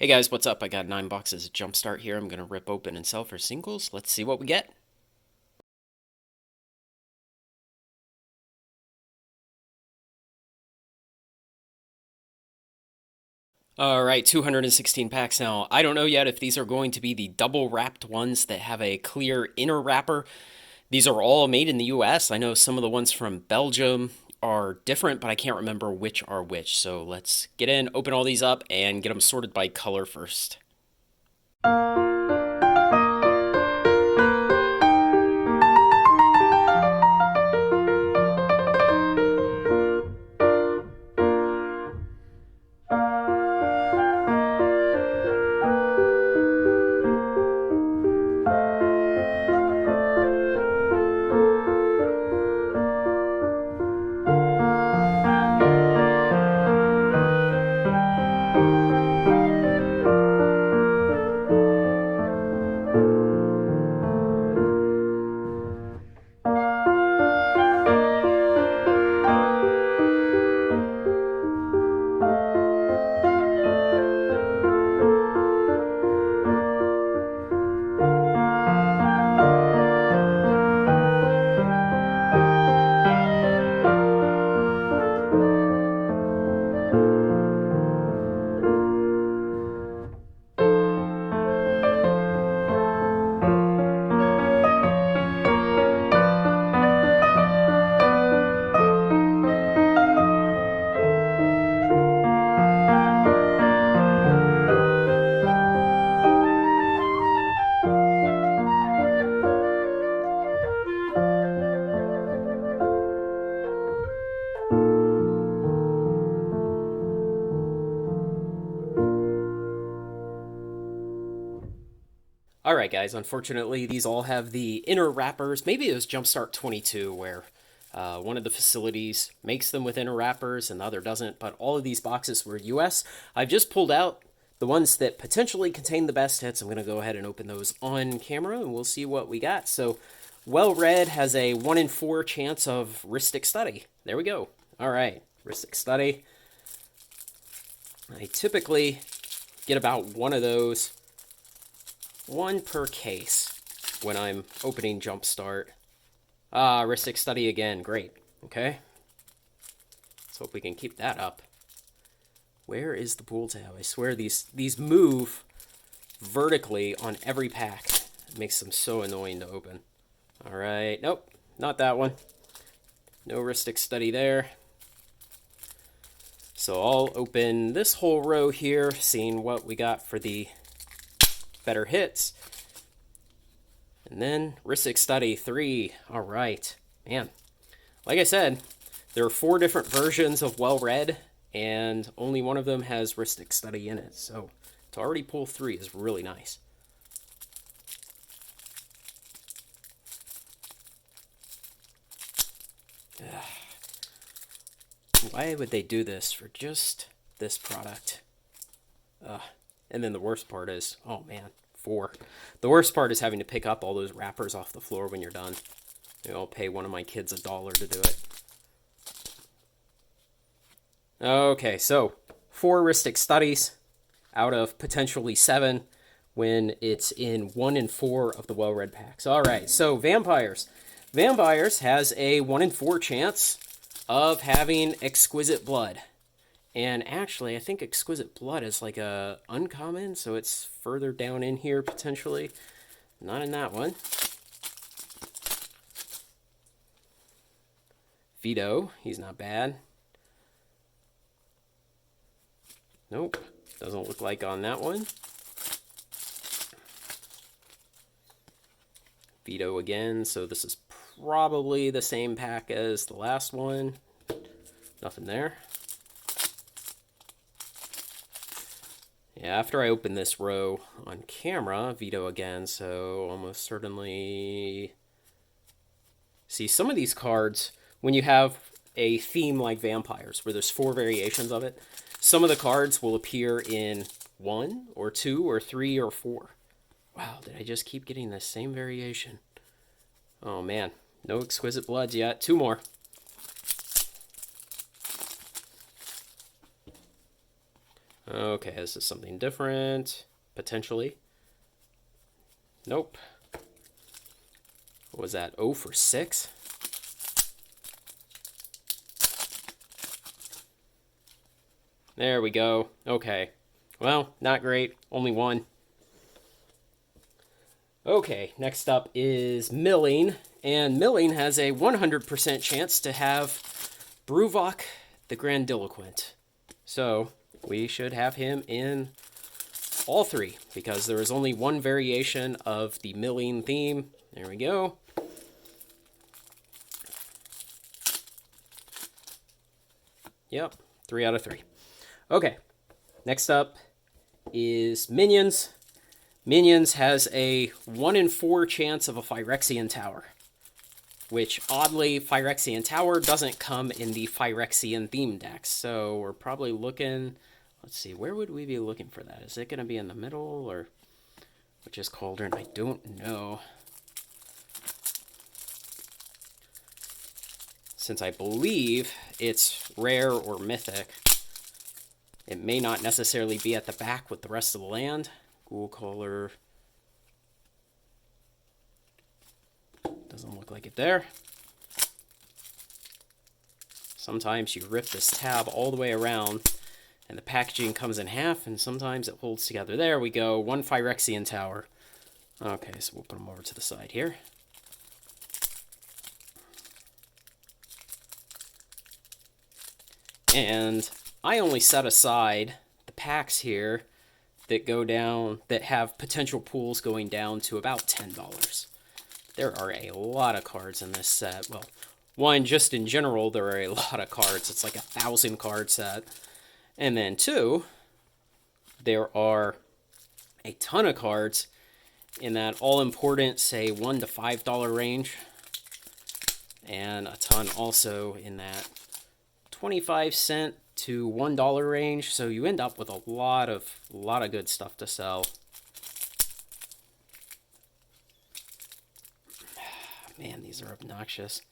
Hey guys, what's up? I got 9 boxes of Jumpstart here. I'm going to rip open and sell for singles. Let's see what we get. All right, 216 packs now. I don't know yet if these are going to be the double wrapped ones that have a clear inner wrapper. These are all made in the US. I know some of the ones from Belgium are different, but I can't remember which are which. So let's get in, open all these up, and get them sorted by color first. All right, guys, unfortunately, these all have the inner wrappers. Maybe it was Jumpstart 22 where one of the facilities makes them with inner wrappers and the other doesn't, but all of these boxes were US. I've just pulled out the ones that potentially contain the best hits. I'm going to go ahead and open those on camera and we'll see what we got. So, Well Read has a 1 in 4 chance of Ristic Study. There we go. All right, Ristic Study. I typically get about one of those, one per case, when I'm opening Jumpstart. Ristic Study again. Great. Okay. Let's hope we can keep that up. Where is the pool tab? I swear these move vertically on every pack. It makes them so annoying to open. All right. Nope. Not that one. No Ristic Study there. So I'll open this whole row here, seeing what we got for the better hits. And then Ristic Study 3. All right. Man, like I said, there are 4 different versions of Well Read, and only one of them has Ristic Study in it. So to already pull 3 is really nice. Why would they do this for just this product? And then the worst part is, oh man, 4. The worst part is having to pick up all those wrappers off the floor when you're done. I'll pay one of my kids $1 to do it. Okay, so 4 Ristic Studies out of potentially 7 when it's in 1 in 4 of the Well Read packs. All right, so Vampires. Vampires has a 1 in 4 chance of having Exquisite Blood. And actually, I think Exquisite Blood is like a uncommon, so it's further down in here potentially. Not in that one. Vito, he's not bad. Nope, doesn't look like on that one. Vito again, so this is probably the same pack as the last one. Nothing there. Yeah, after I open this row on camera, Vito again, so almost certainly... See, some of these cards, when you have a theme like Vampires, where there's 4 variations of it, some of the cards will appear in 1 or 2 or 3 or 4. Wow, did I just keep getting the same variation? Oh man, no Exquisite Bloods yet. 2 more. Okay, this is something different, potentially. Nope. What was that? 0 for 6? There we go. Okay. Well, not great. Only one. Okay, next up is milling. And milling has a 100% chance to have Bruvok the Grandiloquent. So we should have him in all three because there is only one variation of the milling theme. There we go. Yep, 3 out of 3. Okay, next up is Minions. Minions has a 1 in 4 chance of a Phyrexian Tower, which oddly, Phyrexian Tower doesn't come in the Phyrexian theme decks. So we're probably looking, let's see, where would we be looking for that? Is it going to be in the middle or which is Cauldron? I don't know. Since I believe it's rare or mythic, it may not necessarily be at the back with the rest of the land. Ghoul Caller. Doesn't look like it there. Sometimes you rip this tab all the way around and the packaging comes in half and sometimes it holds together. There we go. 1 Phyrexian Tower. Okay, so we'll put them over to the side here. And I only set aside the packs here that go down, that have potential pools going down to about $10. There are a lot of cards in this set. Well, one, just in general, there are a lot of cards. It's like a 1,000 card set. And then 2, there are a ton of cards in that all-important, say, $1 to $5 range. And a ton also in that 25-cent to $1 range, so you end up with a lot of good stuff to sell. Man, these are obnoxious.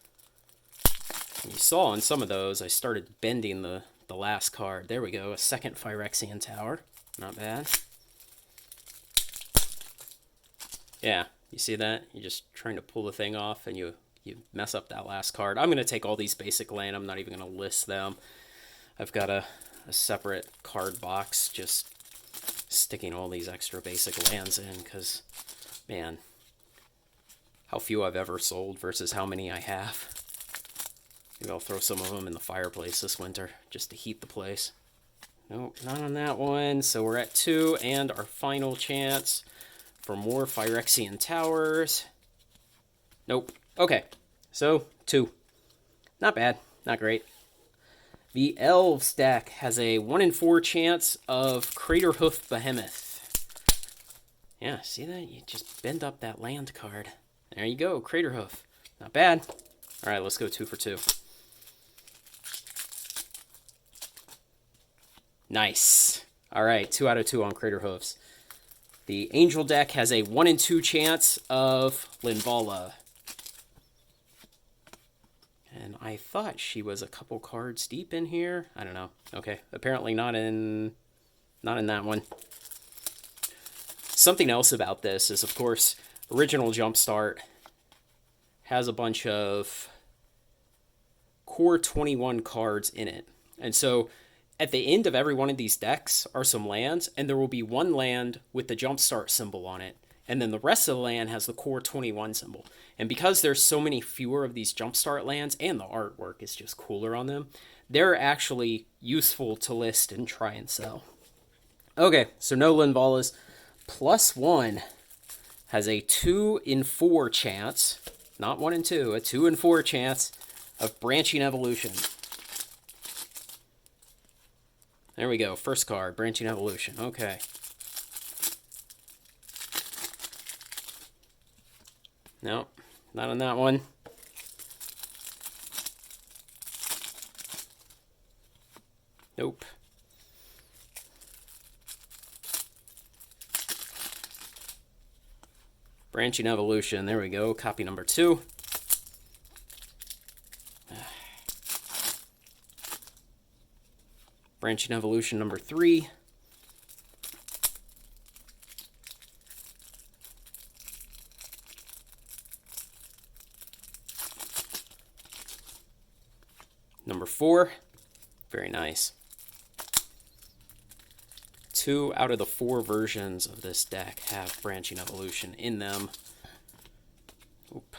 And you saw on some of those, I started bending the last card. There we go, a second Phyrexian Tower. Not bad. Yeah, you see that? You're just trying to pull the thing off and you mess up that last card. I'm going to take all these basic land. I'm not even going to list them. I've got a separate card box just sticking all these extra basic lands in because, man, how few I've ever sold versus how many I have. Maybe I'll throw some of them in the fireplace this winter just to heat the place. Nope, not on that one. So we're at 2 and our final chance for more Phyrexian Towers. Nope. Okay, so 2. Not bad, not great. The Elves deck has a 1 in 4 chance of Craterhoof Behemoth. Yeah, see that? You just bend up that land card. There you go, Craterhoof. Not bad. All right, let's go 2 for 2. Nice. All right, 2 out of 2 on Craterhoofs. The Angel deck has a 1 in 2 chance of Linvala. And I thought she was a couple cards deep in here. I don't know. Okay, apparently not in that one. Something else about this is, of course, original Jumpstart has a bunch of core 21 cards in it. And so at the end of every one of these decks are some lands, and there will be one land with the Jumpstart symbol on it. And then the rest of the land has the core 21 symbol. And because there's so many fewer of these Jumpstart lands, and the artwork is just cooler on them, they're actually useful to list and try and sell. Okay, so no Linvalas. +1 has a 2 in 4 chance, not 1 in 2, a 2 in 4 chance of Branching Evolution. There we go, first card, Branching Evolution, okay. No, not on that one. Nope. Branching Evolution, there we go, copy number 2. Branching Evolution number 3. Number 4, very nice. 2 out of the 4 versions of this deck have Branching Evolution in them. Oop.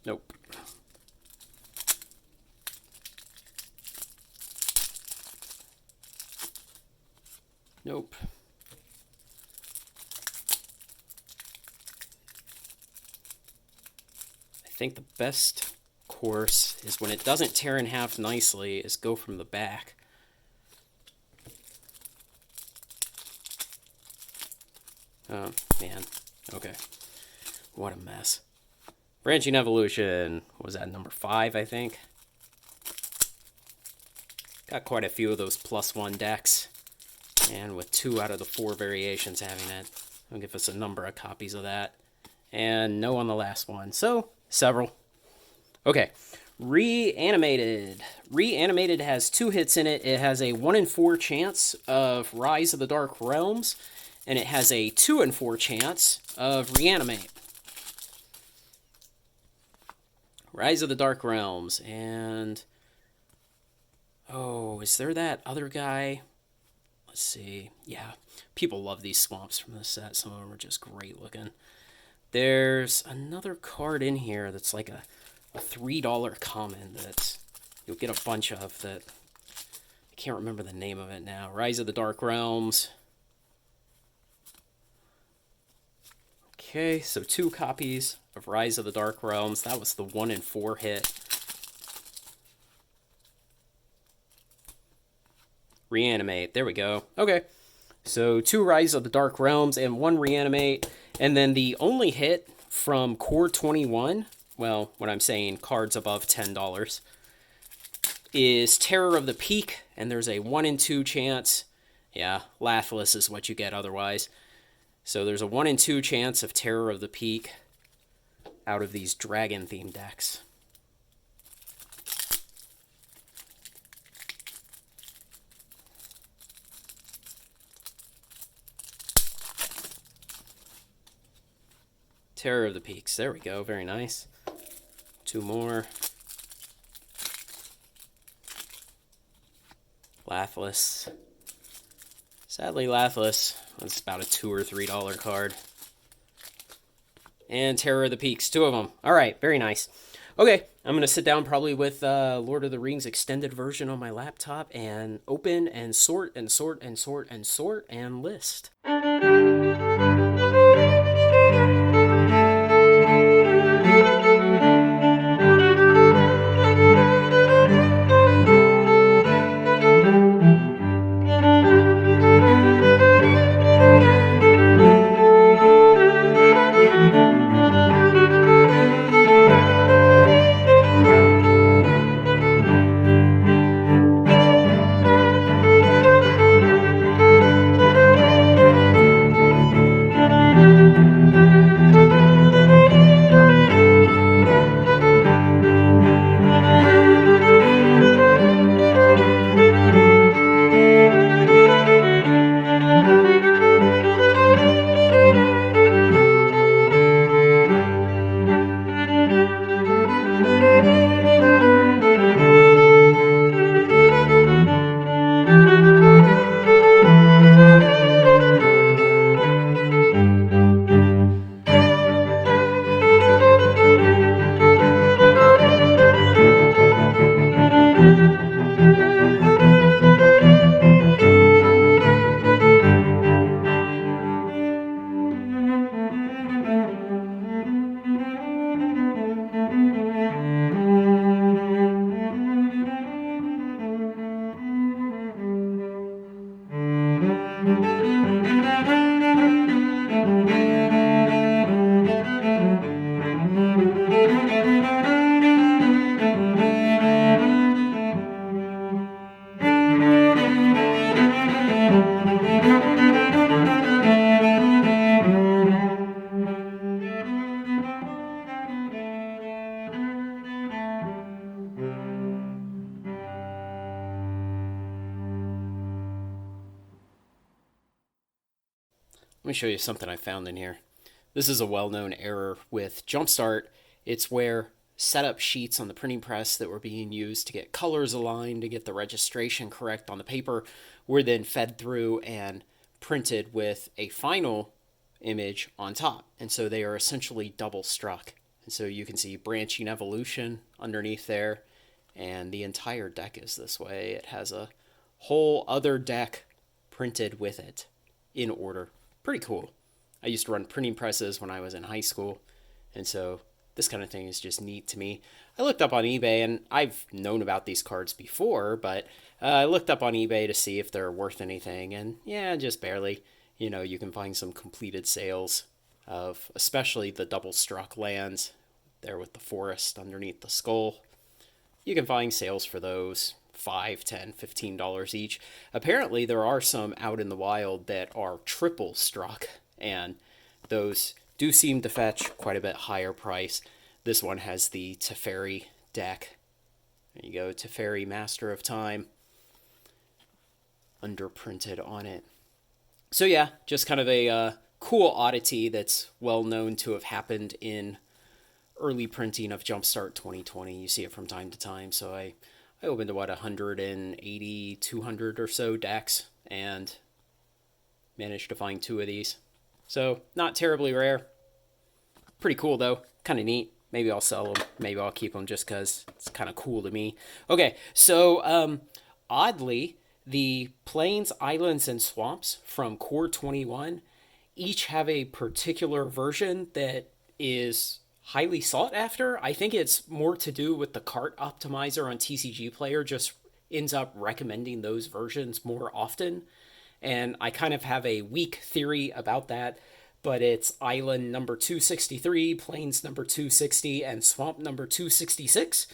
Nope. Nope. I think the best course is when it doesn't tear in half nicely is go from the back. Oh, man. Okay. What a mess. Branching Evolution, what was that, number 5, I think? Got quite a few of those +1 decks. And with 2 out of the 4 variations having it, I'll give us a number of copies of that. And no on the last one. So, several. Okay. Reanimated. Reanimated has 2 hits in it. It has a 1 in 4 chance of Rise of the Dark Realms. And it has a 2 in 4 chance of Reanimate. Rise of the Dark Realms. And... oh, is there that other guy? Let's see. Yeah, people love these swamps from this set. Some of them are just great looking. There's another card in here that's like a $3 common that you'll get a bunch of that I can't remember the name of it now. Rise of the Dark Realms. Okay, so 2 copies of Rise of the Dark Realms. That was the 1 in 4 hit. Reanimate. There we go. Okay. So 2 Rise of the Dark Realms and 1 Reanimate. And then the only hit from Core 21, well, what I'm saying, cards above $10, is Terror of the Peak. And there's a 1 in 2 chance. Yeah, Laughless is what you get otherwise. So there's a 1 in 2 chance of Terror of the Peak out of these dragon-themed decks. Terror of the Peaks. There we go. Very nice. 2 more. Laughless. Sadly, Laughless. That's about a $2 or $3 card. And Terror of the Peaks. 2 of them. All right. Very nice. Okay. I'm going to sit down probably with Lord of the Rings extended version on my laptop and open and sort and sort and sort and sort and list. Let me show you something I found in here. This is a well-known error with Jumpstart. It's where setup sheets on the printing press that were being used to get colors aligned, to get the registration correct on the paper, were then fed through and printed with a final image on top. And so they are essentially double struck. And so you can see branching evolution underneath there, and the entire deck is this way. It has a whole other deck printed with it in order. Pretty cool. I used to run printing presses when I was in high school, and so this kind of thing is just neat to me. I looked up on eBay, and I've known about these cards before, but I looked up on eBay to see if they're worth anything, and yeah, just barely. You know, you can find some completed sales of especially the double struck lands there with the forest underneath the skull. You can find sales for those $5, $10, $15 each. Apparently, there are some out in the wild that are triple struck, and those do seem to fetch quite a bit higher price. This one has the Teferi deck. There you go, Teferi, Master of Time, underprinted on it. So yeah, just kind of a cool oddity that's well known to have happened in early printing of Jumpstart 2020. You see it from time to time. So I opened about 180, 200 or so decks and managed to find 2 of these. So not terribly rare. Pretty cool though. Kind of neat. Maybe I'll sell them. Maybe I'll keep them just because it's kind of cool to me. Okay, so oddly, the Plains, Islands, and Swamps from Core 21 each have a particular version that is highly sought after. I think it's more to do with the cart optimizer on TCG Player just ends up recommending those versions more often. And I kind of have a weak theory about that, but it's Island number 263, Plains number 260, and Swamp number 266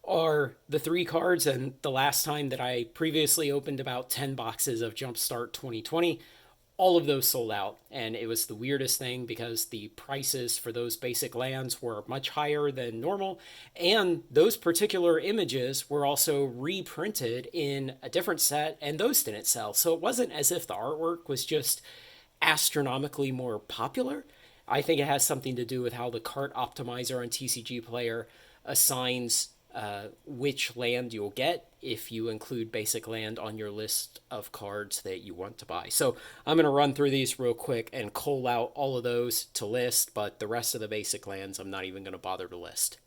are the 3 cards. And the last time that I previously opened about 10 boxes of Jumpstart 2020, all of those sold out. And it was the weirdest thing because the prices for those basic lands were much higher than normal. And those particular images were also reprinted in a different set, and those didn't sell. So it wasn't as if the artwork was just astronomically more popular. I think it has something to do with how the cart optimizer on TCG Player assigns which land you'll get if you include basic land on your list of cards that you want to buy. So I'm going to run through these real quick and cull out all of those to list, but the rest of the basic lands I'm not even going to bother to list.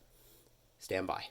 Stand by.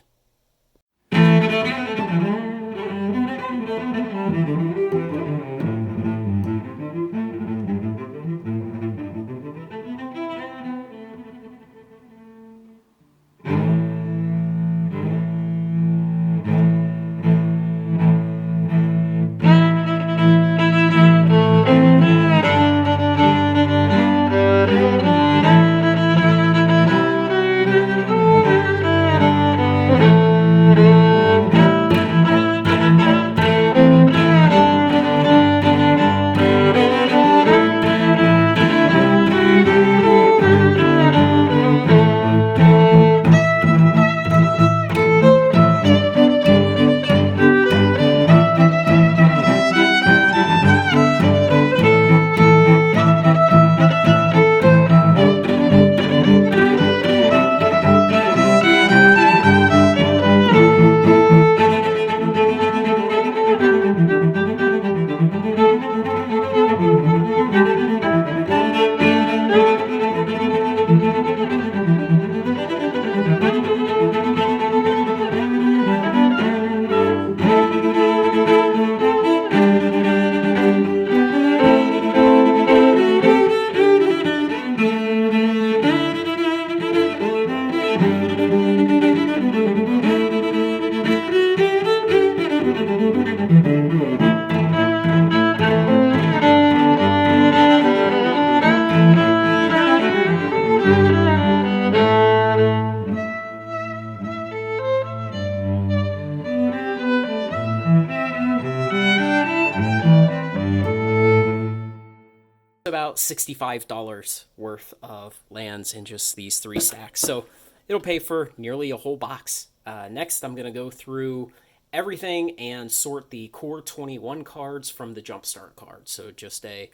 About $65 worth of lands in just these 3 stacks. So it'll pay for nearly a whole box. Next, I'm going to go through everything and sort the Core 21 cards from the Jumpstart cards. So just a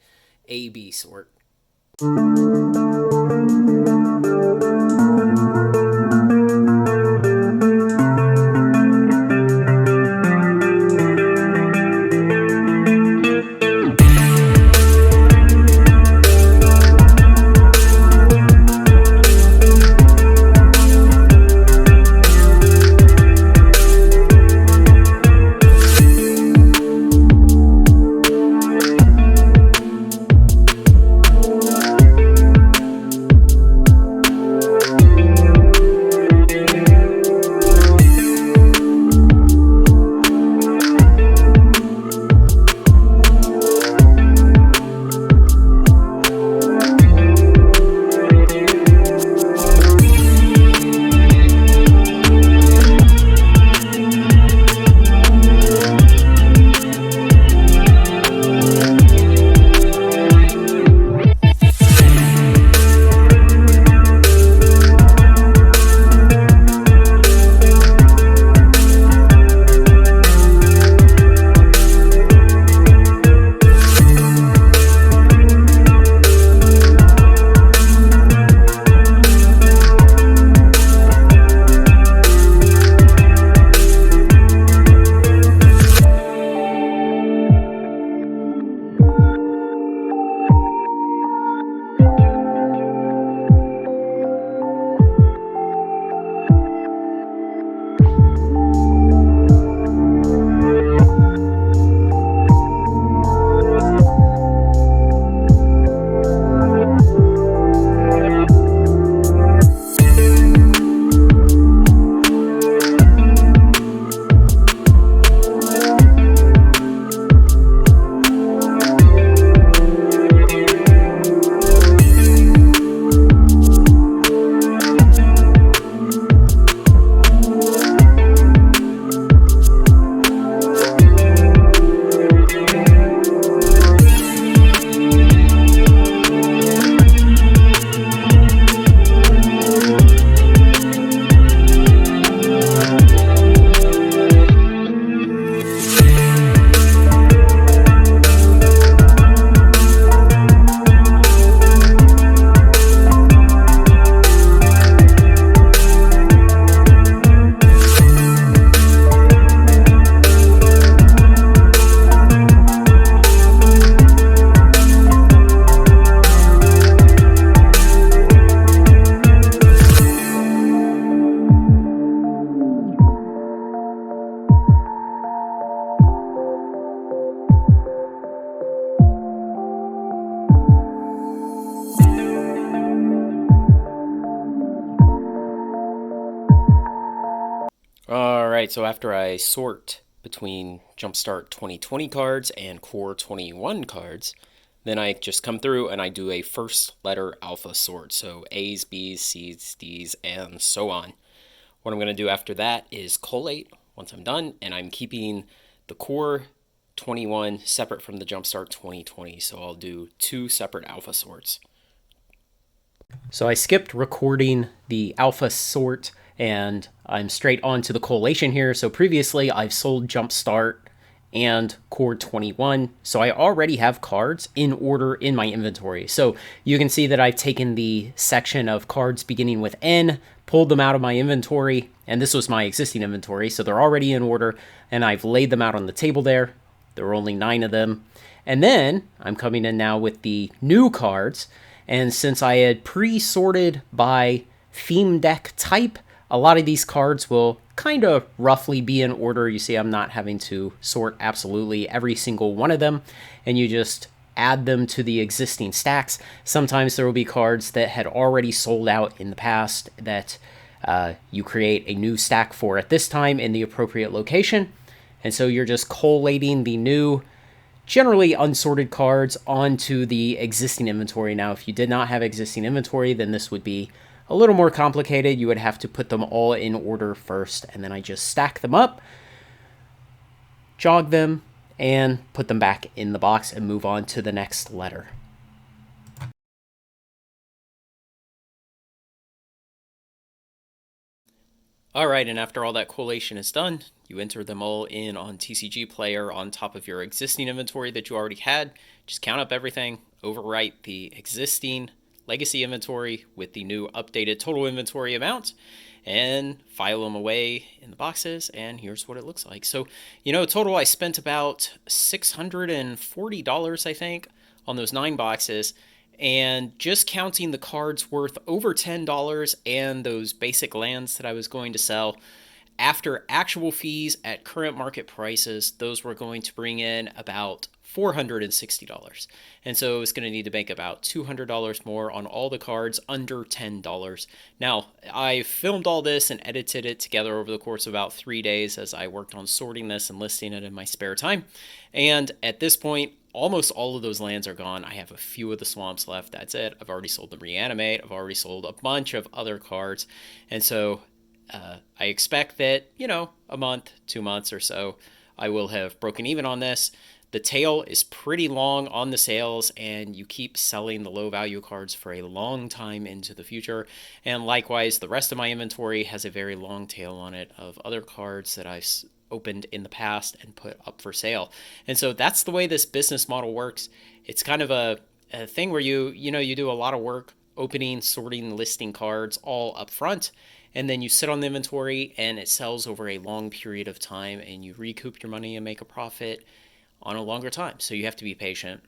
A-B sort. Alright, so after I sort between Jumpstart 2020 cards and Core 21 cards, then I just come through and I do a first letter alpha sort. So A's, B's, C's, D's, and so on. What I'm going to do after that is collate once I'm done, and I'm keeping the Core 21 separate from the Jumpstart 2020. So I'll do two separate alpha sorts. So I skipped recording the alpha sort and I'm straight on to the collation here. So previously I've sold Jumpstart and Core 21. So I already have cards in order in my inventory. So you can see that I've taken the section of cards beginning with N, pulled them out of my inventory, and this was my existing inventory. So they're already in order and I've laid them out on the table there. There are only 9 of them. And then I'm coming in now with the new cards. And since I had pre-sorted by theme deck type, a lot of these cards will kind of roughly be in order. You see, I'm not having to sort absolutely every single one of them, and you just add them to the existing stacks. Sometimes there will be cards that had already sold out in the past that you create a new stack for at this time in the appropriate location. And so you're just collating the new, generally unsorted cards onto the existing inventory. Now, if you did not have existing inventory, then this would be a little more complicated. You would have to put them all in order first, and then I just stack them up, jog them, and put them back in the box and move on to the next letter. Alright, and after all that collation is done, you enter them all in on TCG Player on top of your existing inventory that you already had. Just count up everything, overwrite the existing legacy inventory with the new updated total inventory amount and file them away in the boxes, and here's what it looks like. So, total I spent about $640, I think, on those 9 boxes, and just counting the cards worth over $10 and those basic lands that I was going to sell, after actual fees at current market prices, those were going to bring in about $460. And so it's going to need to make about $200 more on all the cards under $10. Now, I filmed all this and edited it together over the course of about 3 days as I worked on sorting this and listing it in my spare time. And at this point, almost all of those lands are gone. I have a few of the swamps left. That's it. I've already sold the Reanimate. I've already sold a bunch of other cards. And so I expect that, a month, 2 months or so, I will have broken even on this. The tail is pretty long on the sales, and you keep selling the low value cards for a long time into the future. And likewise, the rest of my inventory has a very long tail on it of other cards that I've opened in the past and put up for sale. And so that's the way this business model works. It's kind of a thing where you do a lot of work opening, sorting, listing cards all up front, and then you sit on the inventory and it sells over a long period of time, and you recoup your money and make a profit on a longer time. So you have to be patient,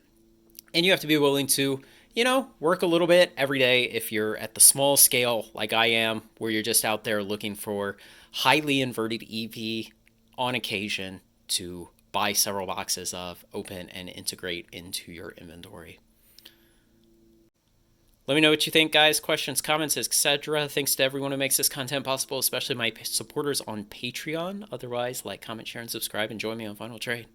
and you have to be willing to, work a little bit every day if you're at the small scale like I am, where you're just out there looking for highly inverted EV on occasion to buy several boxes of, open, and integrate into your inventory. Let me know what you think, guys. Questions, comments, etc. Thanks to everyone who makes this content possible, especially my supporters on Patreon. Otherwise, like, comment, share, and subscribe, and join me on Final Trade.